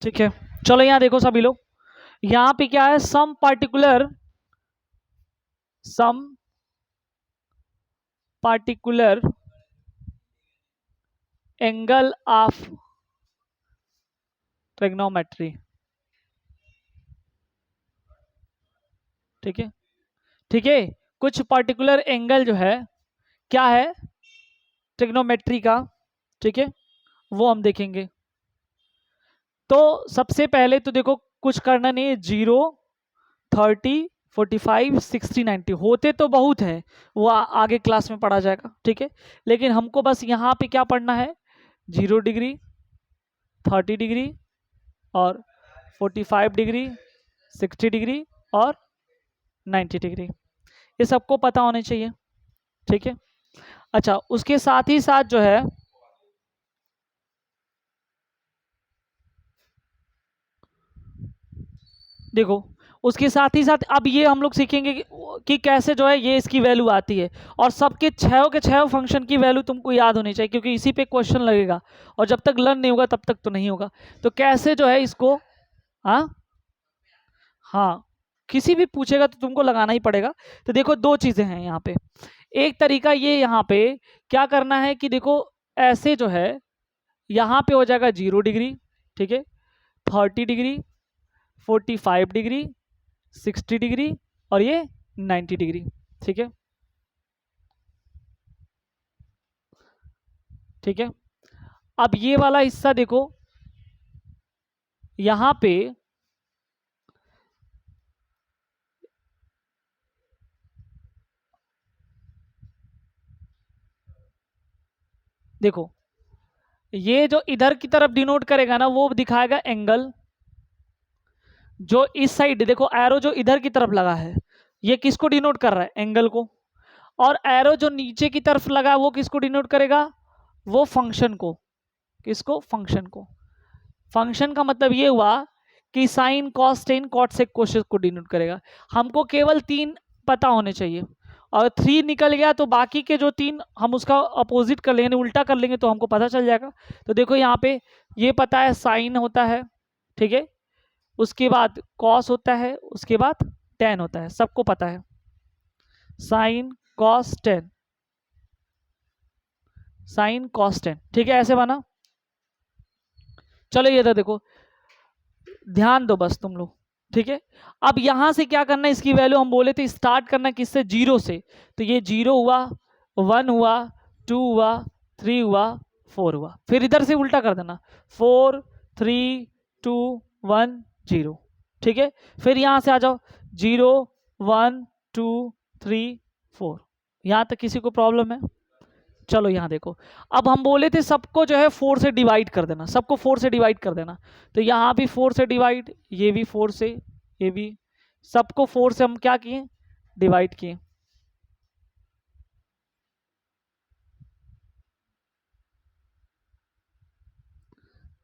ठीक है, चलो यहाँ देखो सभी लोग, यहाँ पे क्या है, सम पार्टिकुलर एंगल ऑफ ट्रिग्नोमेट्री। ठीक है, ठीक है, कुछ पर्टिकुलर एंगल जो है क्या है ट्रिग्नोमेट्री का, ठीक है, वो हम देखेंगे। तो सबसे पहले तो देखो कुछ करना नहीं है, 0, 30, 45, 60, 90 होते तो बहुत है, वो आगे क्लास में पढ़ा जाएगा, ठीक है, लेकिन हमको बस यहाँ पे क्या पढ़ना है, 0 डिग्री, 30 डिग्री और 45 डिग्री, 60 डिग्री और 90 डिग्री, ये सबको पता होने चाहिए। ठीक है, अच्छा उसके साथ ही साथ जो है, देखो उसके साथ ही साथ अब ये हम लोग सीखेंगे कि कैसे जो है ये इसकी वैल्यू आती है, और सबके छहों के छहों फंक्शन की वैल्यू तुमको याद होनी चाहिए, क्योंकि इसी पे क्वेश्चन लगेगा, और जब तक लर्न नहीं होगा तब तक तो नहीं होगा। तो कैसे जो है इसको, हाँ हाँ, किसी भी पूछेगा तो तुमको लगाना ही पड़ेगा। तो देखो दो चीजें हैं यहाँ पे, एक तरीका ये यहाँ पे क्या करना है कि देखो ऐसे जो है यहाँ पे हो जाएगा 0 डिग्री, ठीक है, 30 डिग्री, 45 डिग्री, 60 डिग्री और ये 90 डिग्री। ठीक है, ठीक है, अब ये वाला हिस्सा देखो यहाँ पे, देखो ये जो इधर की तरफ डिनोट करेगा ना वो दिखाएगा एंगल, जो इस साइड देखो एरो जो इधर की तरफ लगा है ये किसको डिनोट कर रहा है, एंगल को, और एरो जो नीचे की तरफ लगा है वो किसको डिनोट करेगा, वो फंक्शन को, किसको, फंक्शन को। फंक्शन का मतलब ये हुआ कि sine cos tan cot sec cosec को डिनोट करेगा। हमको केवल 3 पता होने चाहिए, और 3 निकल गया तो बाकी के जो 3 हम उसका अपोजिट कर लेंगे, उल्टा कर लेंगे तो हमको पता चल जाएगा। तो देखो यहाँ पे ये पता है साइन होता है, ठीक है, उसके बाद कॉस होता है, उसके बाद टेन होता है, सबको पता है, sign cos ten, sign cos ten, ठीक है, ऐसे बना। चलो ये तो देखो, ध्यान दो बस तुम लोग, ठीक है। अब यहां से क्या करना है, इसकी वैल्यू हम बोले थे स्टार्ट करना किससे, 0 से, तो ये 0 हुआ, 1 हुआ, 2 हुआ, 3 हुआ, 4 हुआ, फिर इधर से उल्टा कर देना, 4, 3, 2, 1, 0, ठीक है। फिर यहां से आ जाओ, 0, 1, 2, 3, 4, यहां तक किसी को प्रॉब्लम है। चलो यहाँ देखो, अब हम बोले थे सबको जो है 4 से डिवाइड कर देना, सबको 4 से डिवाइड कर देना, तो यहाँ भी 4 से डिवाइड, ये भी 4 से, ये भी, सबको 4 से हम क्या किए, डिवाइड किए।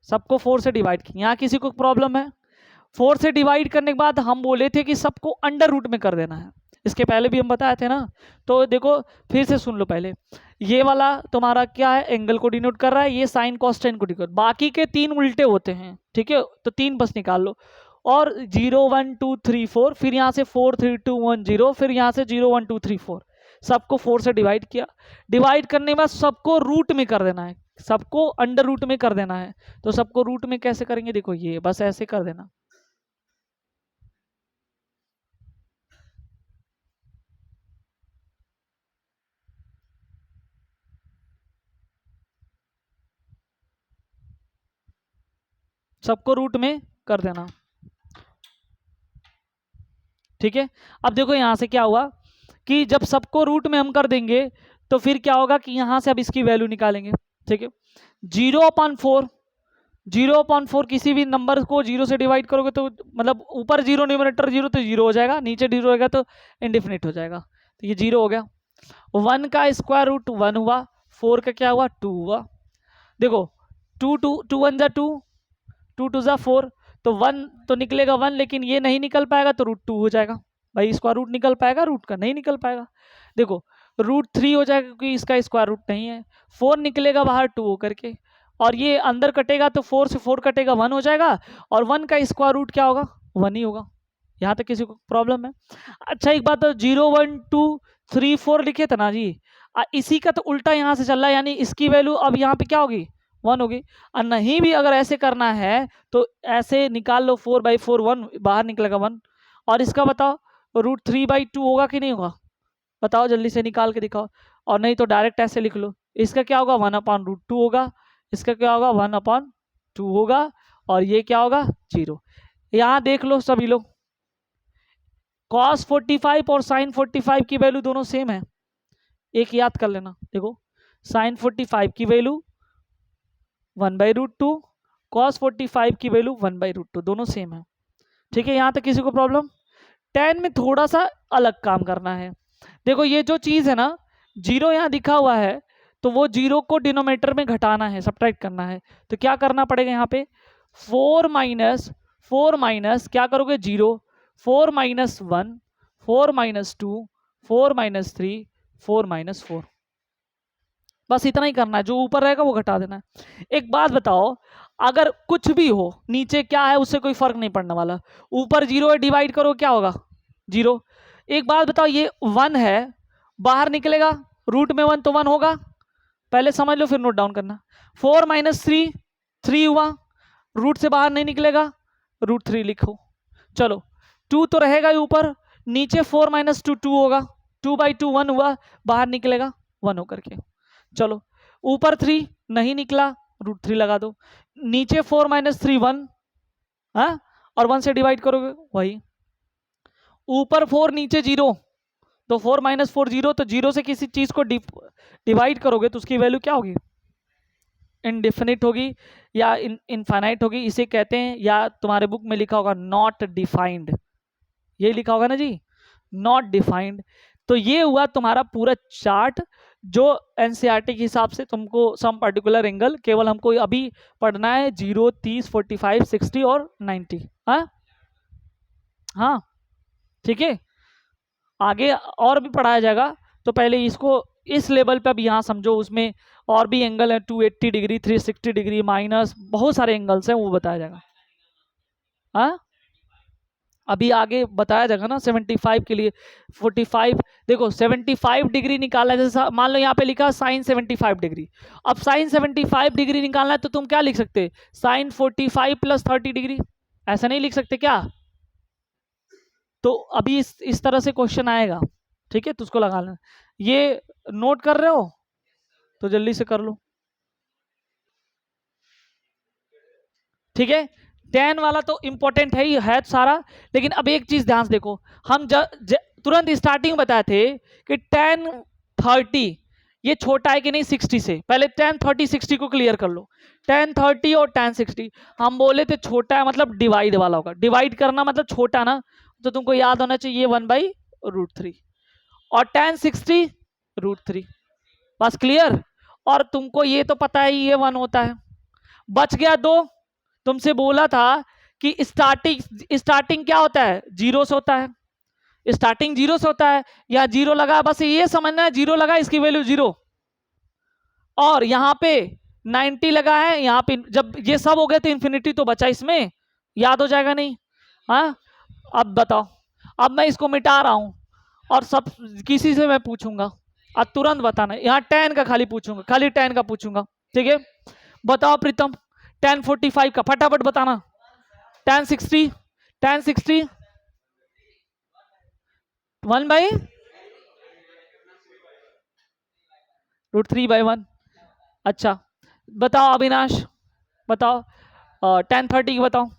सबको 4 से डिवाइड किए, यहाँ किसी को प्रॉब्लम है। 4 से डिवाइड करने के बाद हम बोले थे कि सबको अंडर रूट में कर देना है, इसके पहले भी हम बताए थे ना। तो देखो फिर से सुन लो पहले, ये वाला तुम्हारा क्या है, एंगल को डिनोट कर रहा है, ये साइन कॉस टेन को डिनोट, बाकी के 3 उल्टे होते हैं, ठीक है, तो 3 बस निकाल लो। और 0, 1, 2, 3, 4, फिर यहाँ से 4, 3, 2, 1, 0, फिर यहाँ से 0, 1, 2, 3, 4, सबको 4 से डिवाइड किया। डिवाइड करने के बाद सबको रूट में कर देना है, सबको अंडर रूट में कर देना है। तो सबको रूट में कैसे करेंगे, देखो ये बस ऐसे कर देना, सबको रूट में कर देना, ठीक है। अब देखो यहां से क्या हुआ कि जब सबको रूट में हम कर देंगे तो फिर क्या होगा कि यहां से अब इसकी वैल्यू निकालेंगे, ठीक है। 0/4, 0/4 किसी भी नंबर को 0 से डिवाइड करोगे तो मतलब ऊपर 0 न्यूमरेटर 0 तो 0 हो जाएगा, नीचे 0 होगा तो इंडिफिनिट हो जाएगा, तो ये 0 हो गया। 1 का स्क्वायर रूट 1 हुआ, 4 का क्या हुआ 2 हुआ। देखो 2 2 2 1 जा 2, 2 2 जा 4, तो 1 तो निकलेगा 1, लेकिन ये नहीं निकल पाएगा तो √2 हो जाएगा। भाई स्क्वायर रूट निकल पाएगा, रूट का नहीं निकल पाएगा। देखो √3 हो जाएगा क्योंकि इसका स्क्वायर रूट नहीं है, 4 निकलेगा बाहर 2 होकर के, और ये अंदर कटेगा तो 4 से 4 कटेगा 1 हो जाएगा, और 1 का स्क्वायर रूट क्या होगा, 1 ही होगा। यहाँ तक किसी को प्रॉब्लम है? अच्छा एक बात, 0 1 2 3 4 लिखे थे ना जी, इसी का तो उल्टा यहाँ से चल रहा है, यानी इसकी वैल्यू अब यहाँ पे क्या होगी, 1 होगी। और नहीं भी अगर ऐसे करना है तो ऐसे निकाल लो, 4/4 1 बाहर निकलेगा 1। और इसका बताओ √3/2 होगा कि नहीं होगा, बताओ जल्दी से निकाल के दिखाओ। और नहीं तो डायरेक्ट ऐसे लिख लो, इसका क्या होगा 1/√2 होगा, इसका क्या होगा 1/2 होगा, और ये क्या होगा 0। यहाँ देख लो सभी लोग, cos 45 और sin 45 की वैल्यू दोनों सेम है। एक याद कर लेना, देखो sin 45 की वैल्यू 1/√2, cos 45 की वैल्यू 1/√2, दोनों सेम है। ठीक है, यहाँ तक किसी को प्रॉब्लम? tan में थोड़ा सा अलग काम करना है। देखो ये जो चीज है ना, 0 यहाँ दिखा हुआ है, तो वो 0 को डिनोमिनेटर में घटाना है, सब्ट्रैक्ट करना है। तो क्या करना पड़ेगा यहाँ पे, 4 माइनस क्या करोगे 0, 4 - 1, 4 - 2, 4 - 3, 4 - 4, बस इतना ही करना है, जो ऊपर रहेगा वो घटा देना है। एक बात बताओ, अगर कुछ भी हो नीचे क्या है उससे कोई फर्क नहीं पड़ने वाला, ऊपर 0 है डिवाइड करो क्या होगा 0। एक बात बताओ, ये 1 है, बाहर निकलेगा रूट में 1 तो 1 होगा, पहले समझ लो फिर नोट डाउन करना। 4 - 3 3 हुआ, रूट से बाहर नहीं निकलेगा, √3 लिखो। चलो 2 तो रहेगा ही ऊपर, नीचे 4 - 2 2 होगा, 2/2 1 हुआ, बाहर निकलेगा 1 होकर के। चलो ऊपर 3 नहीं निकला, √3 लगा दो, नीचे 4 - 3 1, हाँ, और 1 से डिवाइड करोगे वही, ऊपर 4 नीचे 0, तो 4 - 4 0, तो 0 से किसी चीज को डिवाइड करोगे तो उसकी वैल्यू क्या होगी, इनडिफिनिट होगी या इनफाइनाइट होगी, इसे कहते हैं, या तुम्हारे बुक में लिखा होगा नॉट डिफाइंड, ये लिखा होगा ना जी, नॉट डिफाइंड। तो ये हुआ तुम्हारा पूरा चार्ट, जो एनसीईआरटी के हिसाब से तुमको सम पर्टिकुलर एंगल केवल हमको अभी पढ़ना है, 0 30 45 60 और 90। हाँ हाँ ठीक है, आगे और भी पढ़ाया जाएगा, तो पहले इसको इस लेवल पे अब यहाँ समझो, उसमें और भी एंगल है, 280 डिग्री 360 डिग्री माइनस, बहुत सारे एंगल्स हैं, वो बताया जाएगा। हाँ अभी आगे बताया जाएगा ना, 75 के लिए 45, देखो 75 डिग्री निकालना है, जैसे मान लो यहाँ पे लिखा साइन 75 डिग्री, अब साइन 75 डिग्री निकालना है तो तुम क्या लिख सकते, साइन 45 + 30 डिग्री, ऐसा नहीं लिख सकते क्या? तो अभी इस तरह से क्वेश्चन आएगा, ठीक है, तो उसको लगा लेना। ये नोट कर रहे हो तो जल्दी से कर लो, ठीक है। tan वाला तो इंपॉर्टेंट है ही है सारा, लेकिन अब एक चीज ध्यान से देखो, हम तुरंत स्टार्टिंग बताए थे कि tan 30 ये छोटा है कि नहीं 60 से, पहले tan 30 60 को क्लियर कर लो। tan 30 और tan 60 हम बोले थे छोटा है मतलब डिवाइड वाला होगा, डिवाइड करना मतलब छोटा ना, तो तुमको याद होना चाहिए 1/√3, और tan 60 √3, बस क्लियर। और तुमको ये तो पता है ये 1 होता है, बच गया 2, तुमसे बोला था कि स्टार्टिंग स्टार्टिंग क्या होता है, 0 से होता है, स्टार्टिंग 0 से होता है, या 0 लगा, बस ये समझना है 0 लगा इसकी वैल्यू 0, और यहाँ पे 90 लगा है, यहाँ पे जब ये सब हो गए तो इन्फिनिटी तो बचा इसमें, याद हो जाएगा नहीं? हाँ अब बताओ, अब मैं इसको मिटा रहा हूं, और सब किसी से मैं पूछूंगा, अब तुरंत बताना, यहाँ tan का खाली पूछूंगा, खाली tan का पूछूंगा, ठीक है। बताओ प्रीतम, tan 45 का फटाफट बताना, tan 60 1/√3/1, अच्छा बताओ अविनाश, बताओ tan 30 की बताओ,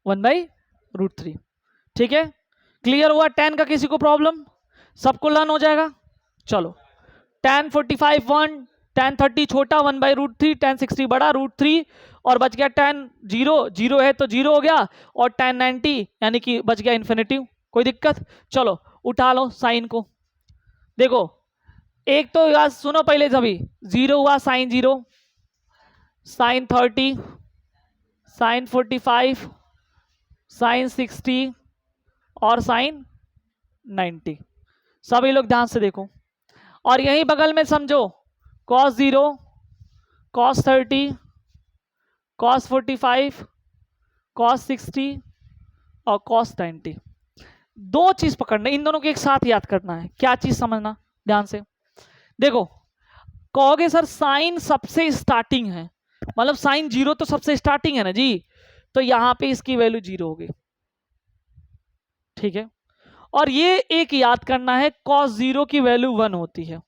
1/√3, ठीक है, क्लियर हुआ? tan का किसी को प्रॉब्लम, सबको लर्न हो जाएगा। चलो tan 45 1, tan 30 छोटा 1/√3, tan 60 बड़ा √3, और बच गया tan 0, 0 है तो 0 हो गया, और tan 90 यानी कि बच गया इन्फिनिटिव, कोई दिक्कत? चलो उठा लो साइन को, देखो एक तो यार सुनो पहले सभी, 0 हुआ साइन 0, साइन 30, साइन 45, साइन 60 और साइन 90, सभी लोग ध्यान से देखो। और यहीं बगल में समझो cos 0, cos 30, cos 45, cos 60 और cos 90। दो चीज पकड़ना, इन दोनों को एक साथ याद करना है। क्या चीज समझना ध्यान से देखो, कहोगे सर साइन सबसे स्टार्टिंग है, मतलब साइन 0 तो सबसे स्टार्टिंग है ना जी, तो यहां पे इसकी वैल्यू 0 होगी, ठीक है। और ये एक याद करना है, cos 0 की वैल्यू 1 होती है।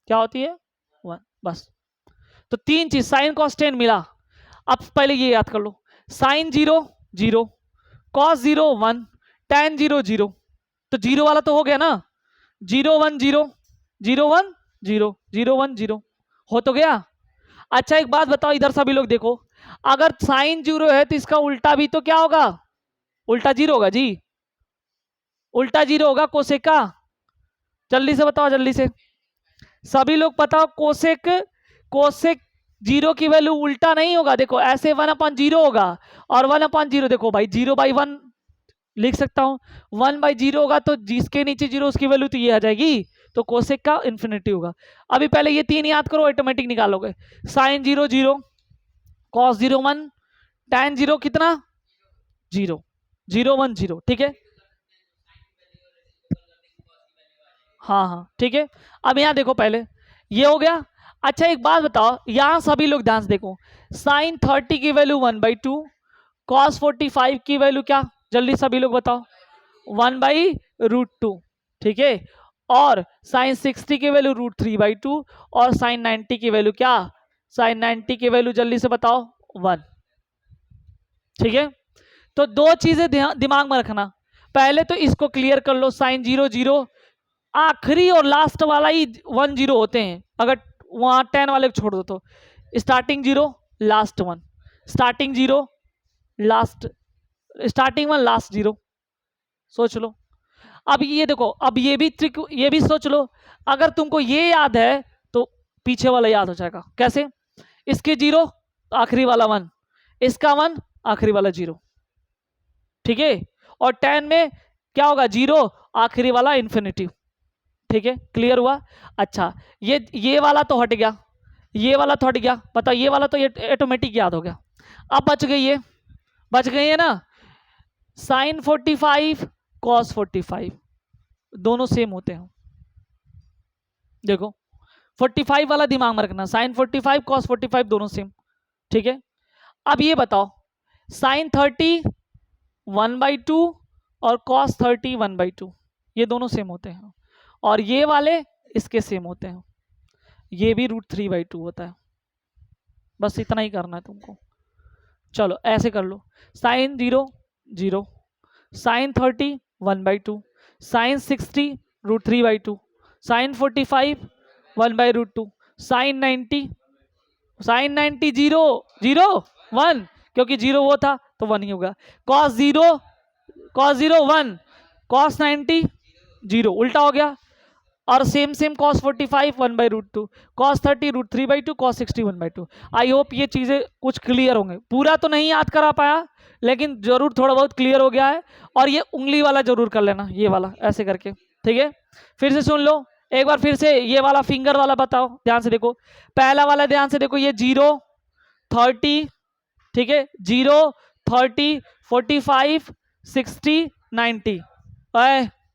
क्या होती है? 1, बस। तो तीन चीज साइन cos tan मिला। अब पहले ये याद कर लो, साइन 0 0, cos 0 1, tan 0 0, तो 0 वाला तो हो गया ना, 0 1 0, 0 1 0, 0 1 0, हो तो गया। अच्छा एक बात बताओ, इधर सभी लोग देखो, अगर साइन 0 है तो इसका उल्टा भी तो क्या होगा? उल्टा 0 होगा जी, उल्टा 0 होगा कोसेक का। जल्दी से बताओ, जल्दी से सभी लोग बताओ, कोसेक, कोसेक 0 की वैल्यू उल्टा नहीं होगा। देखो ऐसे 1/0 होगा, और 1/0 देखो भाई 0/1 लिख सकता हूं, 1/0 होगा तो जिसके नीचे 0 उसकी वैल्यू तो ये आ जाएगी, तो कोसेक का इन्फिनिटी होगा। अभी पहले ये तीन याद करो, ऑटोमेटिक निकालोगे। साइन 0 0, कॉस 0 1, tan 0 कितना 0, 0 1 0, ठीक है। हाँ हाँ ठीक है। अब यहाँ देखो पहले ये हो गया। अच्छा एक बात बताओ, यहां सभी लोग ध्यान से देखो, साइन 30 की वैल्यू 1/2, कॉस 45 की वैल्यू क्या, जल्दी सभी लोग बताओ, 1/√2, ठीक है। और साइन 60 की वैल्यू √3/2, और साइन 90 की वैल्यू क्या, साइन 90 की वैल्यू जल्दी से बताओ 1, ठीक है। तो दो चीजें दिमाग में रखना, पहले तो इसको क्लियर कर लो, साइन 0 0, आखिरी और लास्ट वाला ही 1 0 होते हैं, अगर वहां 10 वाले को छोड़ दो तो। Starting 0 last 1, starting 0 last, starting 1 last 0, सोच लो। अब ये देखो, अब ये भी ट्रिक, ये भी सोच लो, अगर तुमको ये याद है तो पीछे वाला याद हो जाएगा। कैसे? इसके 0 आखिरी वाला 1, इसका 1 आखिरी वाला 0, ठीक है। और 10 में क्या होगा, 0 आखिरी वाला इन्फिनिटी, ठीक है। क्लियर हुआ? अच्छा ये वाला तो हट गया, ये वाला तो हट गया, बताओ ये वाला तो ये ऑटोमेटिक याद हो गया। अब बच गई है, बच गई है ना, साइन 45 कॉस 45, दोनों सेम होते हैं। देखो 45 वाला दिमाग में रखना, साइन 45 कॉस 45 दोनों सेम, ठीक है। अब ये बताओ, साइन 30 1/2 और कॉस 30 1/2, ये दोनों सेम होते हैं, और ये वाले इसके सेम होते हैं, ये भी √3/2 होता है। बस इतना ही करना है तुमको। चलो ऐसे कर लो, sine 0 0, sine 30 1/2, sine 60 √3/2, sine 45 1/√2, sine 90, sine 90 0 0 1, क्योंकि 0 वो था तो 1 ही होगा। कॉस 0, कॉस 0 1, कॉस 90 0, उल्टा हो गया। और same same cos 45 1/√2, cos 30 √3/2, cos 60 1/2। I hope ये चीजें कुछ क्लियर होंगे, पूरा तो नहीं याद करा पाया लेकिन जरूर थोड़ा बहुत क्लियर हो गया है। और ये उंगली वाला जरूर कर लेना, ये वाला ऐसे करके, ठीक है। फिर से सुन लो एक बार, फिर से ये वाला फिंगर वाला बताओ, ध्यान से देखो, पहला वाला ध्यान से देखो, ये 0 30, ठीक है, 0 30 45 60 90,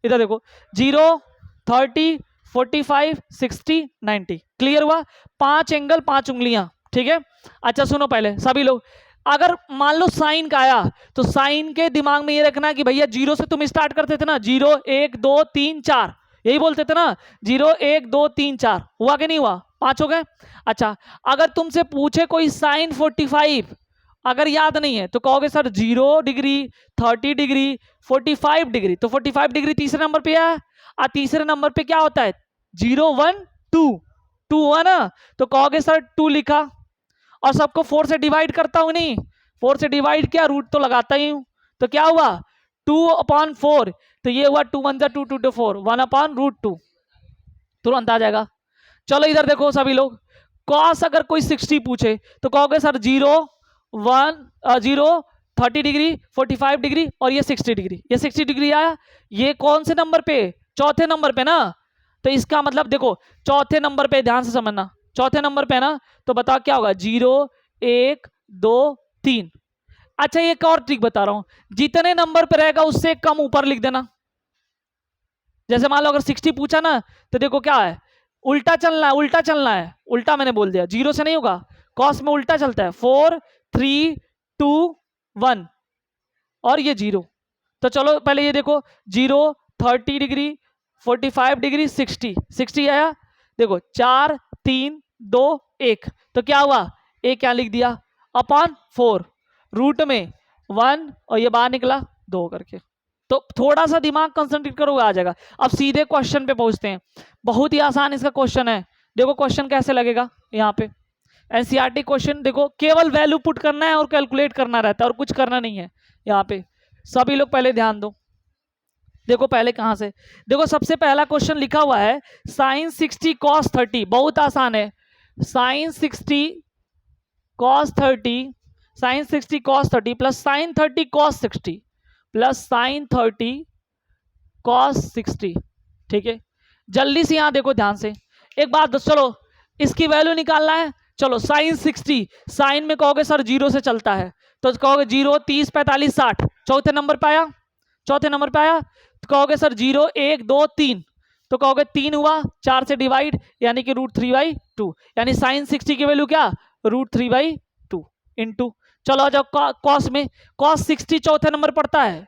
इधर देखो 0 30 45 60 90, क्लियर हुआ? 5 एंगल 5 उंगलियां, ठीक है। अच्छा सुनो पहले सभी लोग, अगर मान लो साइन का आया तो साइन के दिमाग में ये रखना कि भैया 0 से तुम स्टार्ट करते थे ना, 0 1 2 3 4, यही बोलते थे ना, 0 1 2 3 4, हुआ कि नहीं हुआ? 5 हो गए। अच्छा अगर तुमसे पूछे कोई साइन 45, अगर याद नहीं है तो कहोगे सर 0 डिग्री 30 डिग्री 45 डिग्री, तो 45 डिग्री तीसरे नंबर पे है, और तीसरे नंबर पे क्या होता है 0 1 2 2 हुआ ना, तो कहोगे सर 2 लिखा, और सबको 4 से डिवाइड करता हूं, नहीं 4 से डिवाइड किया, रूट तो लगाता ही हूं, तो क्या हुआ 2/4, तो ये हुआ 2 1 2 2 2 4 1/√2, तुरंत आ जाएगा। चलो इधर देखो सभी लोग, कॉस अगर कोई 60 पूछे तो कहोगे सर 0 30 डिग्री 45 डिग्री और ये 60 डिग्री, ये 60 डिग्री आया, ये कौन से नंबर पे, चौथे नंबर पे ना, तो इसका मतलब देखो चौथे नंबर पे ध्यान से समझना, चौथे नंबर पे है ना, तो बताओ क्या होगा, 0 1 2 3। अच्छा एक और ट्रिक बता रहा हूं, जितने नंबर पे रहेगा उससे कम ऊपर लिख देना। जैसे मान लो अगर 60 पूछा ना, तो देखो क्या है, उल्टा चलना है, उल्टा चलना है, उल्टा मैंने बोल दिया, 0 से नहीं होगा, कॉस में उल्टा चलता है, 4 3 2 1 और ये 0। तो चलो पहले ये देखो, 0 30 डिग्री 45 डिग्री 60 60 आया, देखो 4 3 2 1, तो क्या हुआ, ए क्या लिख दिया अपॉन 4, रूट में 1 और ये बाहर निकला 2 करके। तो थोड़ा सा दिमाग कंसंट्रेट करोगे आ जाएगा। अब सीधे क्वेश्चन पे पहुंचते हैं, बहुत ही आसान इसका क्वेश्चन है। देखो क्वेश्चन कैसे लगेगा, यहाँ पे एनसीईआरटी क्वेश्चन, देखो केवल वैल्यू पुट करना है और कैलकुलेट करना रहता है और कुछ करना नहीं है। यहाँ पे सभी लोग पहले ध्यान दो, देखो पहले कहां से, देखो सबसे पहला क्वेश्चन लिखा हुआ है साइन 60 कॉस 30, बहुत आसान है, sine 60 cos 30, sine 60 cos 30 plus sine 30 cos 60 plus sine 30 cos 60। ठीक है, जल्दी से यहां देखो ध्यान से, एक बात चलो इसकी वैल्यू निकालना है। चलो साइन 60, साइन में कहोगे सर 0 से चलता है, तो कहोगे 0 30 45 60, चौथे नंबर पे आया, चौथे नंबर पे आया, तो कहोगे सर 0 1 2 3, तो कहोगे 3 हुआ, 4 से डिवाइड यानी कि √3/2, यानी साइन 60 की वैल्यू क्या, √3/2 इंटू, चलो आ जाओ कॉस में, कॉस 60 चौथे नंबर पड़ता है,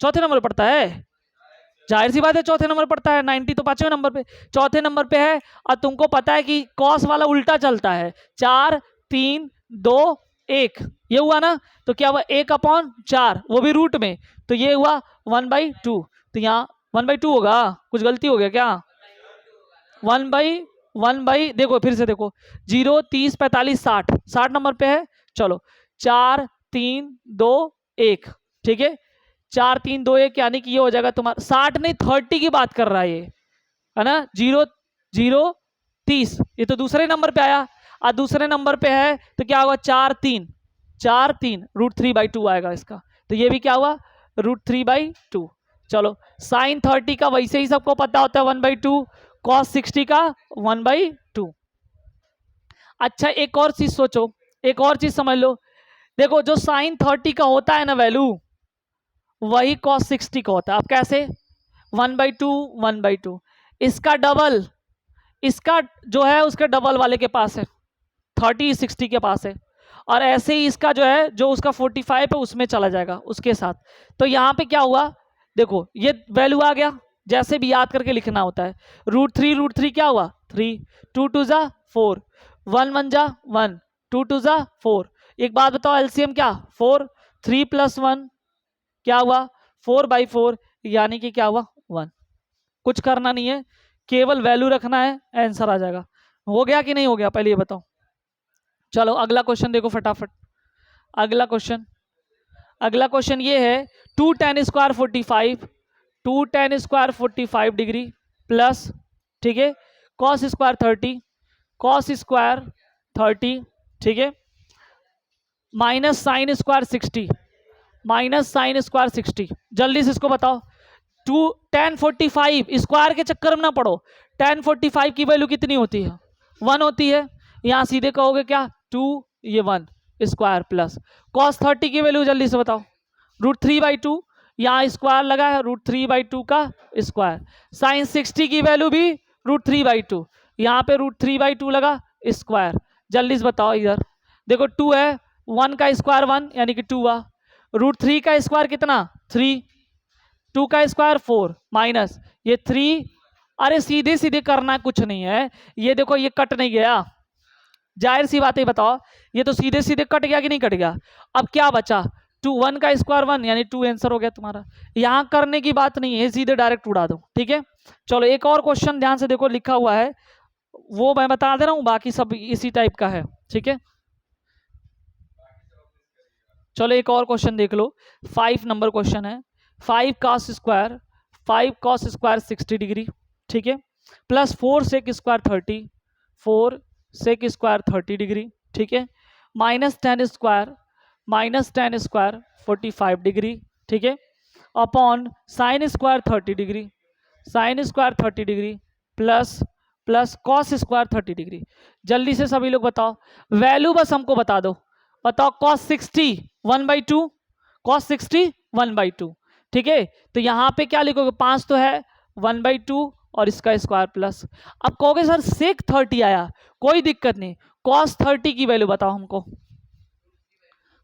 चौथे नंबर पड़ता है, जाहिर सी बात है चौथे नंबर पड़ता है, 90 तो पांचवें नंबर पे, चौथे नंबर पे है। और तुमको पता है कि कॉस वाला उल्टा चलता है, 4 3 2 1, ये हुआ ना, तो क्या हुआ 1/4, वो भी रूट में, तो ये हुआ 1/2, तो यहाँ 1/2 होगा, कुछ गलती हो गया क्या, 1/1 देखो फिर से देखो, 0 30 45 60, 60 नंबर पे है, चलो 4 3 2 1, ठीक है, 4 3 2 1 यानी कि ये हो जाएगा तुम्हारा 60 नहीं 30 की बात कर रहा है ये, है ना, 0 0 30, ये तो दूसरे नंबर पे आया, और दूसरे नंबर पे है तो क्या होगा 4 3 √3/2 आएगा इसका, तो ये भी क्या हुआ √3/2। चलो साइन 30 का वैसे ही सबको पता होता है 1/2, कॉस 60 का 1/2। अच्छा एक और चीज सोचो, एक और चीज समझ लो, देखो जो साइन 30 का होता है ना वैल्यू, वही कॉस 60 का होता है। अब कैसे, 1/2 1/2, इसका डबल, इसका जो है उसके डबल वाले के पास है, 30 60 के पास है, और ऐसे ही इसका जो है जो उसका 45 है उसमें चला जाएगा उसके साथ। तो यहाँ पे क्या हुआ, देखो ये वैल्यू आ गया, जैसे भी याद करके लिखना होता है, √3 क्या हुआ 3, 2 2 जा 4, 1 1 जा 1, 2 2 जा 4। एक बात बताओ एलसीएम क्या 4, 3 + 1 क्या हुआ 4/4, यानी कि क्या हुआ 1। कुछ करना नहीं है, केवल वैल्यू रखना है, आंसर आ जाएगा। हो गया कि नहीं हो गया, पहले ये बताओ। चलो अगला क्वेश्चन देखो फटाफट, अगला क्वेश्चन, अगला क्वेश्चन ये है 2 tan² 45, 2 tan² 45 डिग्री प्लस, ठीक है, cos² 30, cos² 30, ठीक है, माइनस sin² 60, माइनस sin² 60। जल्दी से इसको बताओ, 2 tan 45 स्क्वायर के चक्कर में ना पड़ो, tan 45 की वैल्यू कितनी होती है 1 होती है, यहां सीधे कहोगे क्या 2 ये 1 स्क्वायर प्लस cos 30 की वैल्यू जल्दी से बताओ, √3/2, यहाँ स्क्वायर लगा है √3/2 का स्क्वायर, साइन 60 की वैल्यू भी √3/2, यहाँ पे √3/2 लगा स्क्वायर। जल्दी से बताओ इधर देखो 2 है, 1 का स्क्वायर 1 यानी कि 2 हुआ, √3 का स्क्वायर कितना 3, 2 का स्क्वायर 4 माइनस ये 3, अरे सीधे सीधे करना है कुछ नहीं है, ये देखो ये कट नहीं गया, जाहिर सी बात है बताओ, ये तो सीधे सीधे कट गया कि नहीं कट गया। अब क्या बचा 2, 1 का स्क्वायर 1 यानी 2 आंसर हो गया तुम्हारा, यहां करने की बात नहीं है, सीधे डायरेक्ट उड़ा दो, ठीक है। चलो एक और क्वेश्चन ध्यान से देखो लिखा हुआ है, वो मैं बता दे रहा हूं, बाकी सब इसी टाइप का है, ठीक है। चलो एक और क्वेश्चन देख लो, 5 नंबर क्वेश्चन है, 5 cos square 5 cos square 60 degree, ठीक है, plus 4 sec square 30, 4 sec square 30 degree, ठीक है, माइनस tan स्क्वायर 45 डिग्री, ठीक है, upon sine square 30 degree, sine square 30 degree plus plus cos square 30 degree. जल्दी से सभी लोग बताओ वैल्यू, बस हमको बता दो। बताओ कॉस 60 1/2, कॉस 60 1/2। ठीक है, तो यहाँ पे क्या लिखोगे, 5 तो है 1/2 और इसका स्क्वायर प्लस। अब कहोगे सर सेक 30 आया, कोई दिक्कत नहीं। कॉस 30 की वैल्यू बताओ हमको।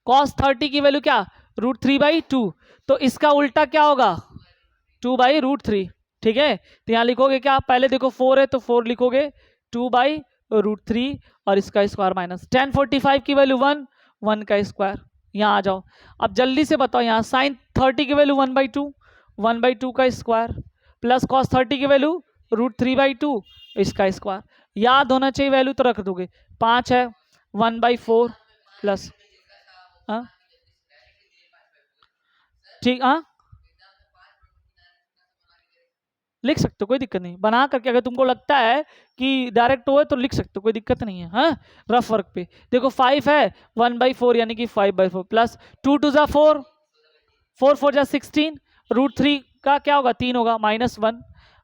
कॉस 30 की वैल्यू क्या, √3/2। तो इसका उल्टा क्या होगा, 2/√3। ठीक है, तो यहाँ लिखोगे क्या, पहले देखो 4 है तो 4 लिखोगे, 2/√3 और इसका स्क्वायर माइनस। tan 45 की वैल्यू 1, 1 का स्क्वायर। यहाँ आ जाओ, अब जल्दी से बताओ, यहाँ साइन 30 की वैल्यू 1/2, 1/2 का स्क्वायर प्लस कॉस 30 की वैल्यू √3/2 इसका स्क्वायर। याद होना चाहिए वैल्यू, तो रख दोगे। 5 है 1/4 प्लस, हाँ ठीक, हाँ लिख सकते हो, कोई दिक्कत नहीं। बना करके अगर तुमको लगता है कि डायरेक्ट हो तो लिख सकते हो, कोई दिक्कत नहीं है। हाँ, रफ वर्क पे देखो 5 है 1/4 यानी कि 5/4 प्लस 2 2 जा 4, 4 4 जा 16, √3 का क्या होगा 3 होगा, -1,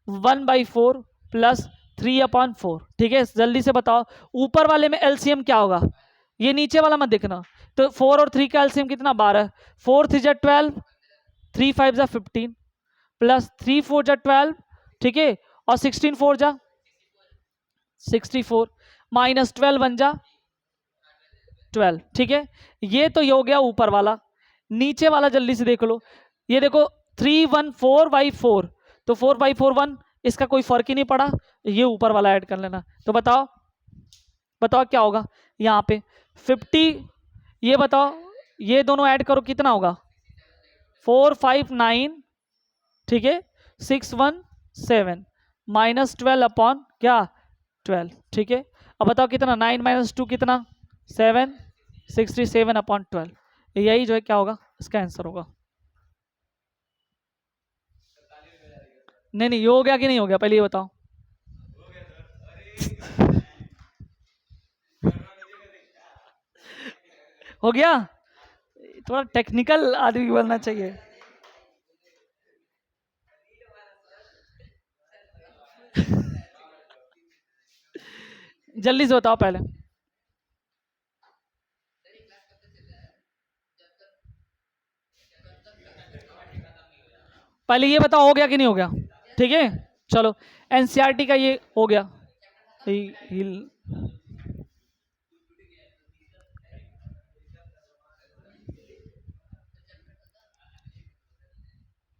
1/4 प्लस 3/4। ठीक है, जल्दी से बताओ ऊपर वाले में एलसीएम क्या होगा, ये नीचे वाला मत देखना। तो 4 और 3 का एलसीएम कितना, 12, 4 3 जा 12, 3 5 जा 15 प्लस 3 4 जा 12। ठीक है, और 16 4 जा 64 -12 1 जा 12। ठीक है, ये तो ये हो गया ऊपर वाला। नीचे वाला जल्दी से देख लो, ये देखो 3 1 4/4, तो 4/4 1, इसका कोई फर्क ही नहीं पड़ा। ये ऊपर वाला ऐड कर लेना। तो बताओ बताओ क्या होगा यहाँ पे 50, ये बताओ ये दोनों ऐड करो कितना होगा, 4 5 9, ठीक है 6 1 7 -12 क्या 12। ठीक है, अब बताओ कितना, 9 - 2 कितना 7, 67/12। यही जो है क्या होगा, इसका आंसर होगा। नहीं नहीं, ये हो गया कि नहीं हो गया, पहले ये बताओ। हो गया, थोड़ा टेक्निकल आदमी बनना चाहिए। जल्दी से बताओ पहले। पहले ये बताओ हो गया कि नहीं हो गया। ठीक है, चलो एनसीईआरटी का ये हो गया।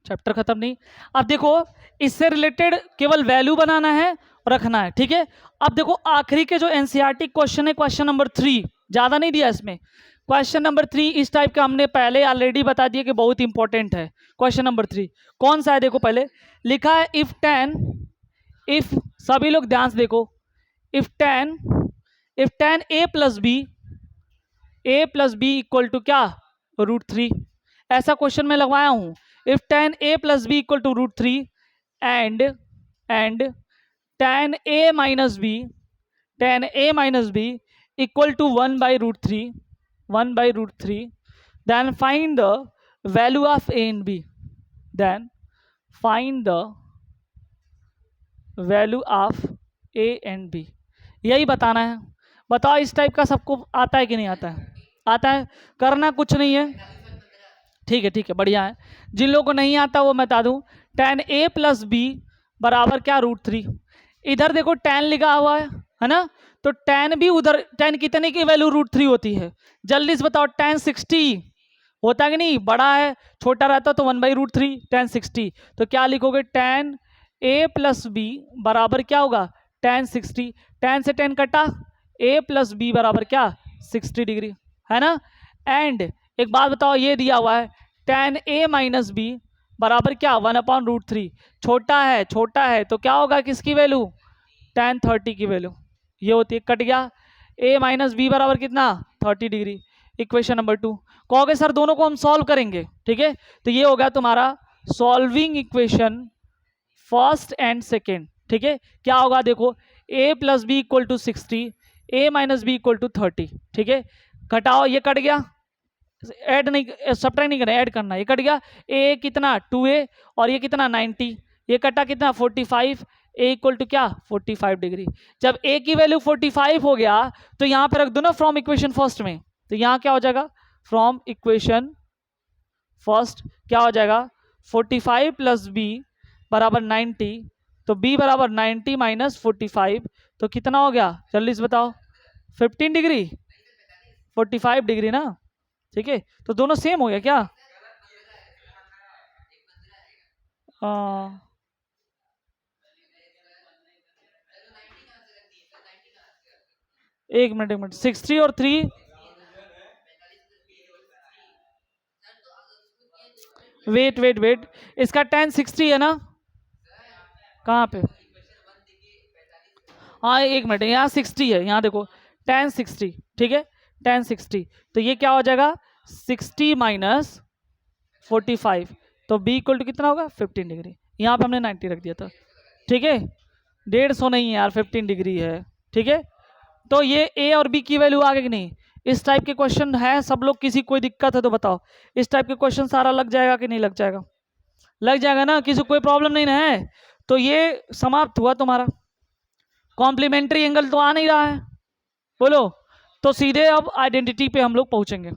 चैप्टर खत्म नहीं। अब देखो इससे रिलेटेड केवल वैल्यू बनाना है और रखना है। ठीक है, अब देखो आखिरी के जो एनसीईआरटी क्वेश्चन है, क्वेश्चन नंबर 3, ज्यादा नहीं दिया इसमें। क्वेश्चन नंबर 3 इस टाइप का हमने पहले ऑलरेडी बता दिया कि बहुत इंपॉर्टेंट है। क्वेश्चन नंबर 3 कौन सा है, देखो पहले लिखा है इफ सभी लोग ध्यान से देखो, if tan a plus B equal to क्या, √3। ऐसा क्वेश्चन मैं लगवाया हूं। If tan a plus B equal to √3 and tan a minus B equal to 1/√3, then find the value of a and b, then find the value of a and b। यही बताना है। बताओ इस type का सबको आता है कि नहीं आता है, आता है, करना कुछ नहीं है। ठीक है बढ़िया है। जिन लोगों को नहीं आता वो मैं बता दूं, tan a प्लस बी बराबर क्या, √3। इधर देखो tan लिखा हुआ है ना, तो tan भी उधर, tan कितने की वैल्यू √3 होती है, जल्दी से बताओ। tan 60 होता है कि नहीं, बड़ा है छोटा रहता तो 1/√3, tan 60। तो क्या लिखोगे, tan a प्लस बी बराबर क्या होगा, tan 60। tan से tan कटा, a प्लस बी बराबर क्या, 60 डिग्री, है ना। एंड एक बात बताओ, ये दिया हुआ है tan a माइनस बी बराबर क्या, 1/√3। छोटा है तो क्या होगा, किसकी वैल्यू, tan 30 की वैल्यू ये होती है, कट गया। a माइनस बी बराबर कितना, 30 डिग्री। इक्वेशन नंबर 2 कहोगे सर दोनों को हम सॉल्व करेंगे। ठीक है, तो ये हो गया तुम्हारा solving equation first and second. ठीक है, क्या होगा देखो, a plus B equal to 60, a minus B equal to 30। ठीक है, घटाओ, ये कट गया, ऐड नहीं, सब्ट्रैक्ट नहीं करना, ऐड करना। ये कट गया, a कितना 2a और ये कितना 90, ये कटा कितना 45, ए इक्वल टू क्या 45 डिग्री। जब ए की वैल्यू 45 हो गया तो यहां पे रख दो ना फ्रॉम इक्वेशन फर्स्ट में, तो यहां क्या हो जाएगा फ्रॉम इक्वेशन फर्स्ट क्या हो जाएगा 45 प्लस बी बराबर 90, तो बी बराबर 90 माइनस 45 तो कितना हो गया जल्दी से बताओ 15 डिग्री 45 डिग्री ना, ठीक है। तो दोनों सेम हो गया क्या? एक मिनट 63 और 3 वेट इसका tan 60 है ना, कहाँ पे? हाँ एक मिनट, यहाँ 60 है, यहाँ देखो tan 60, ठीक है tan 60, तो ये क्या हो जाएगा 60 माइनस 45, तो b इक्वल टू कितना होगा 15 डिग्री। यहाँ पे हमने 90 रख दिया था, ठीक है 150 नहीं है यार 15 डिग्री है, ठीक है। तो ये a और b की वैल्यू आ गई कि नहीं? इस टाइप के क्वेश्चन है सब लोग, किसी कोई दिक्कत है तो बताओ, इस टाइप के क्वेश्चन सारा लग जाएगा कि नहीं लग जाएगा? लग जाएगा ना, किसी कोई प्रॉब्लम नहीं ना है? तो ये समाप्त हुआ तुम्हारा, कॉम्प्लीमेंट्री एंगल तो आ नहीं रहा है, बोलो। तो सीधे अब आइडेंटिटी पे हम लोग पहुंचेंगे।